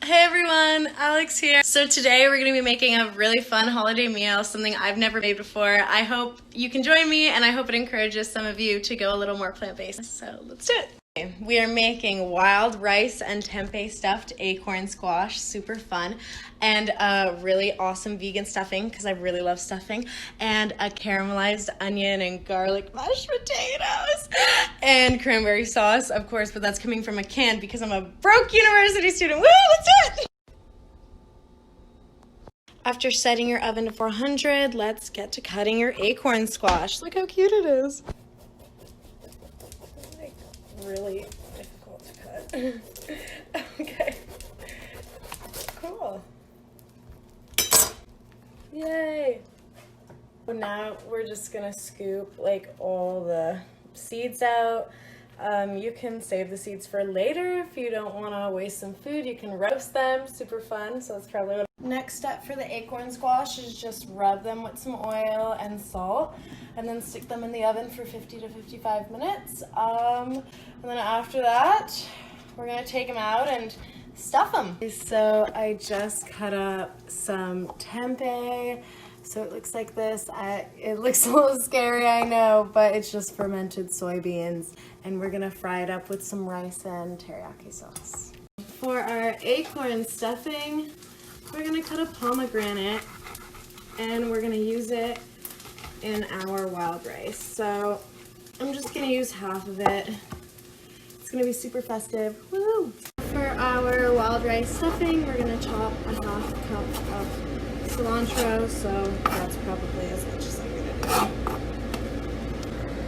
Hey everyone, Alex here. So today we're going to be making a really fun holiday meal, something I've never made before. I hope you can join me and I hope it encourages some of you to go a little more plant-based. So let's do it. We are making wild rice and tempeh stuffed acorn squash, super fun, and a really awesome vegan stuffing because I really love stuffing, and a caramelized onion and garlic mashed potatoes, and cranberry sauce, of course, but that's coming from a can because I'm a broke university student. Woo, let's do it! After setting your oven to 400, let's get to cutting your acorn squash. Look how cute it is. Really difficult to cut. Okay. Cool. Yay. Now we're just gonna scoop like all the seeds out. You can save the seeds for later if you don't want to waste some food. You can roast them, super fun. So that's probably what. Next step for the acorn squash is just rub them with some oil and salt and then stick them in the oven for 50 to 55 minutes. And then after that, we're gonna take them out and stuff them. So I just cut up some tempeh. So it looks like this. It looks a little scary, I know, but it's just fermented soybeans. And we're gonna fry it up with some rice and teriyaki sauce. For our acorn stuffing, we're gonna cut a pomegranate and we're gonna use it in our wild rice. So I'm just gonna use half of it. It's gonna be super festive. Woo! For our wild rice stuffing, we're gonna chop a half cup of cilantro, so that's probably as much as I'm gonna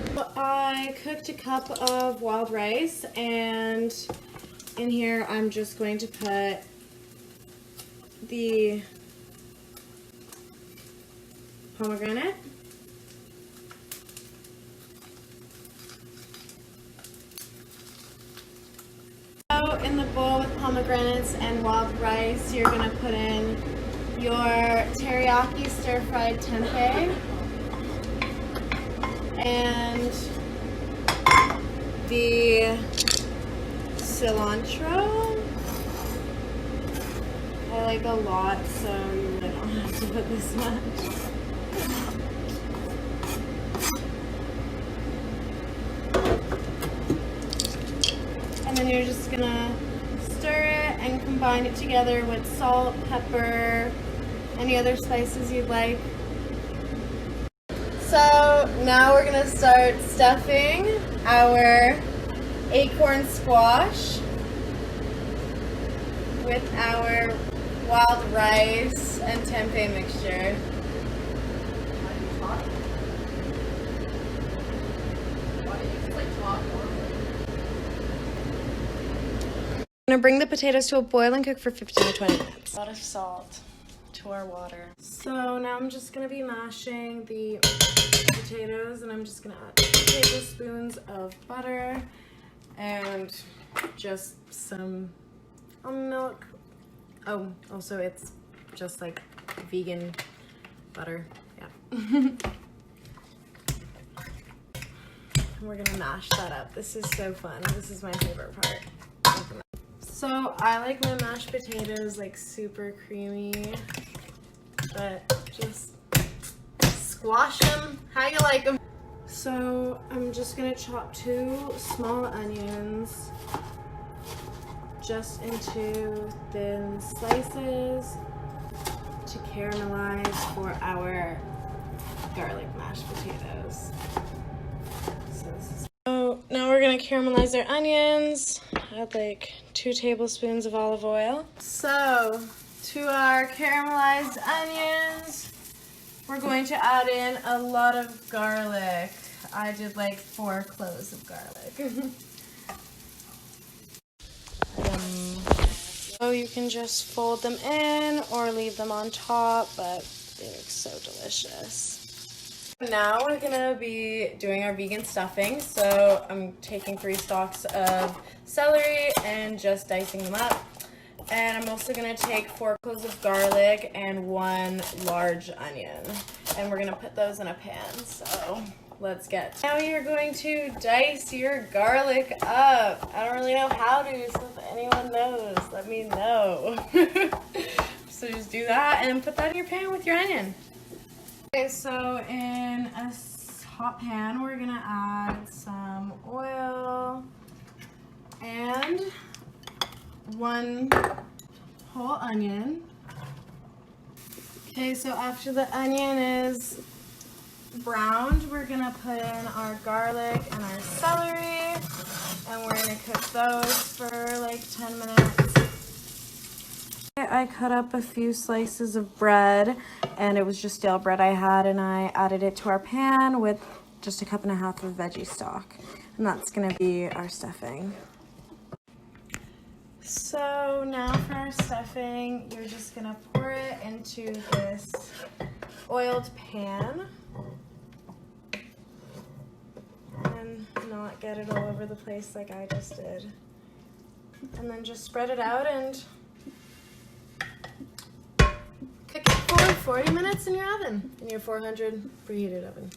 do. So I cooked a cup of wild rice, and in here I'm just going to put the pomegranate, so in the bowl with pomegranates and wild rice, you're gonna put in your teriyaki stir-fried tempeh and the cilantro. I like a lot, so you really don't have to put this much. And then you're just gonna stir it and combine it together with salt, pepper, any other spices you'd like. So now we're gonna start stuffing our acorn squash with our wild rice and tempeh mixture. I'm gonna bring the potatoes to a boil and cook for 15 to 20 minutes. A lot of salt to our water. So now I'm just gonna be mashing the potatoes, and I'm just gonna add 2 tablespoons of butter and just some almond milk. Oh, also it's just like vegan butter, yeah. We're gonna mash that up. This is so fun. This is my favorite part. So I like my mashed potatoes like super creamy, but just squash them how you like them. So I'm just gonna chop 2 small onions just into thin slices to caramelize for our garlic mashed potatoes. So now we're gonna caramelize our onions. Add like 2 tablespoons of olive oil. So to our caramelized onions, we're going to add in a lot of garlic. I did like 4 cloves of garlic. So you can just fold them in or leave them on top, but they look so delicious. Now we're gonna be doing our vegan stuffing. So I'm taking 3 stalks of celery and just dicing them up. And I'm also gonna take 4 cloves of garlic and 1 large onion. And we're gonna put those in a pan, so let's get. Now you're going to dice your garlic up. I don't really know how to, so if anyone knows, let me know. So just do that and put that in your pan with your onion. Okay, so in a hot pan, we're gonna add some oil and 1 whole onion. Okay, so after the onion is browned, we're gonna put in our garlic and our celery, and we're gonna cook those for like 10 minutes. I cut up a few slices of bread, and it was just stale bread I had, and I added it to our pan with just 1.5 cups of veggie stock, and that's gonna be our stuffing. So now for our stuffing, you're just gonna pour it into this oiled pan and not get it all over the place like I just did. And then just spread it out and cook it for 40 minutes in your oven, in your 400 preheated oven.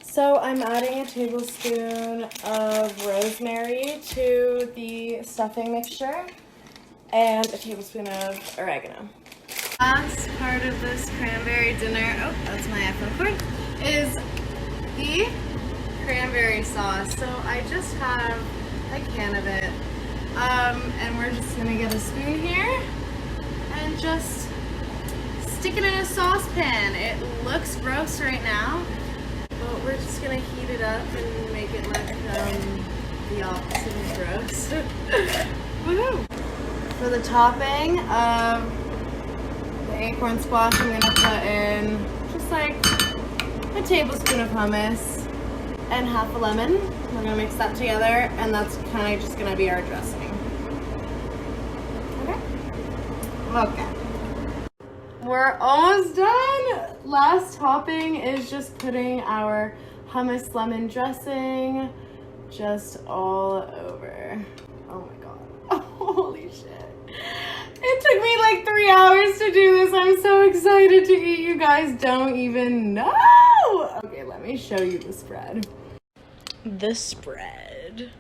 So I'm adding a tablespoon of rosemary to the stuffing mixture and a tablespoon of oregano. Last part of this cranberry dinner, oh, that's my iPhone cord, is the cranberry sauce. So I just have a can of it, and we're just gonna get a spoon here and just stick it in a saucepan. It looks gross right now, but we're just gonna heat it up and make it look the opposite of gross. Woohoo! For the topping of the acorn squash, I'm gonna put in just like a tablespoon of hummus and half a lemon. We're gonna mix that together, and that's kind of just gonna be our dressing. Okay? Okay. We're almost done. Last topping is just putting our hummus lemon dressing just all over. Oh my god. Holy shit. It took me like 3 hours to do this. I'm so excited to eat. You guys don't even know. Okay, let me show you the spread. The spread.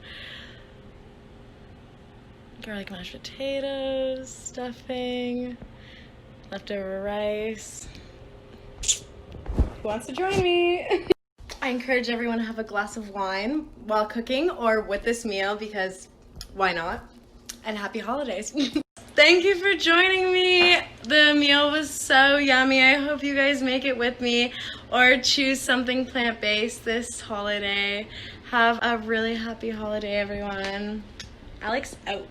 Garlic mashed potatoes, stuffing, leftover rice. Who wants to join me? I encourage everyone to have a glass of wine while cooking or with this meal, because why not? And happy holidays. Thank you for joining me. The meal was so yummy. I hope you guys make it with me or choose something plant-based this holiday. Have a really happy holiday, everyone. Alex out.